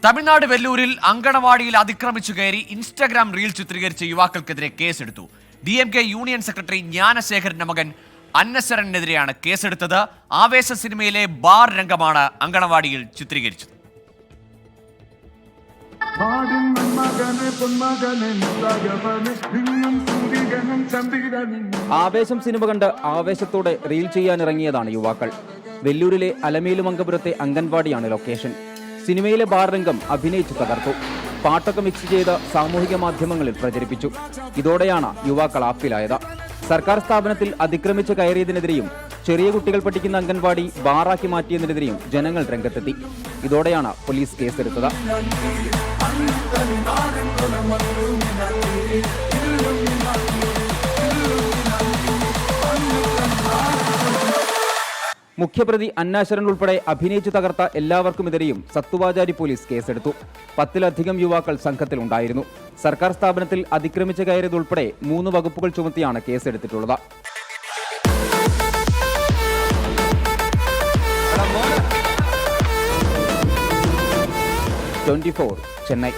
തമിഴ്നാട് വെല്ലൂരിൽ അങ്കണവാടിയിൽ അതിക്രമിച്ചു കയറി Instagram reel ചിത്രീകരിച്ച യുവാക്കൾക്കെതിരെ കേസെടുത്തു. DMK യൂണിയൻ സെക്രട്ടറി ജ്ഞാനശേഖരന്റെ മകൻ അന്നസരനെതിരെയാണ് കേസെടുത്തത്. ആവേശ സിനിമയിലെ ബാർ രംഗമാണ് അങ്കണവാടിയിൽ ചിത്രീകരിച്ചത്. ആവേശം സിനിമ കണ്ട് ആവേശത്തോടെ റീൽ ചെയ്യാനിറങ്ങിയതാണ് യുവാക്കൾ. വെല്ലൂരിലെ അലമേലുമംഗപുരത്തെ അംഗൻവാടിയാണ് ലൊക്കേഷൻ. സിനിമയിലെ ബാർ രംഗം അഭിനയിച്ചു തകർത്തു. പാട്ടൊക്കെ മിക്സ് ചെയ്ത് സാമൂഹിക മാധ്യമങ്ങളിൽ പ്രചരിപ്പിച്ചു. ഇതോടെയാണ് യുവാക്കൾ ആപ്പിലായത്. സർക്കാർ സ്ഥാപനത്തിൽ അതിക്രമിച്ച് കയറിയതിനെതിരെയും ചെറിയ കുട്ടികൾ പഠിക്കുന്ന അംഗൻവാടി ബാറാക്കി മാറ്റിയതിനെതിരെയും ജനങ്ങൾ രംഗത്തെത്തി. ഇതോടെയാണ് പോലീസ് കേസെടുത്തത്. മുഖ്യപ്രതി അന്നാശരൻ ഉൾപ്പെടെ അഭിനയിച്ചു തകർത്ത എല്ലാവർക്കുമെതിരെയും സത്തുവാചാരി പോലീസ് കേസെടുത്തു. 10-ലധികം യുവാക്കൾ സംഘത്തിലുണ്ടായിരുന്നു. സർക്കാർ സ്ഥാപനത്തിൽ അതിക്രമിച്ച് കയറിയതുൾപ്പെടെ 3 വകുപ്പുകൾ ചുമത്തിയാണ് കേസെടുത്തിട്ടുള്ളത്. 24 ചെന്നൈ.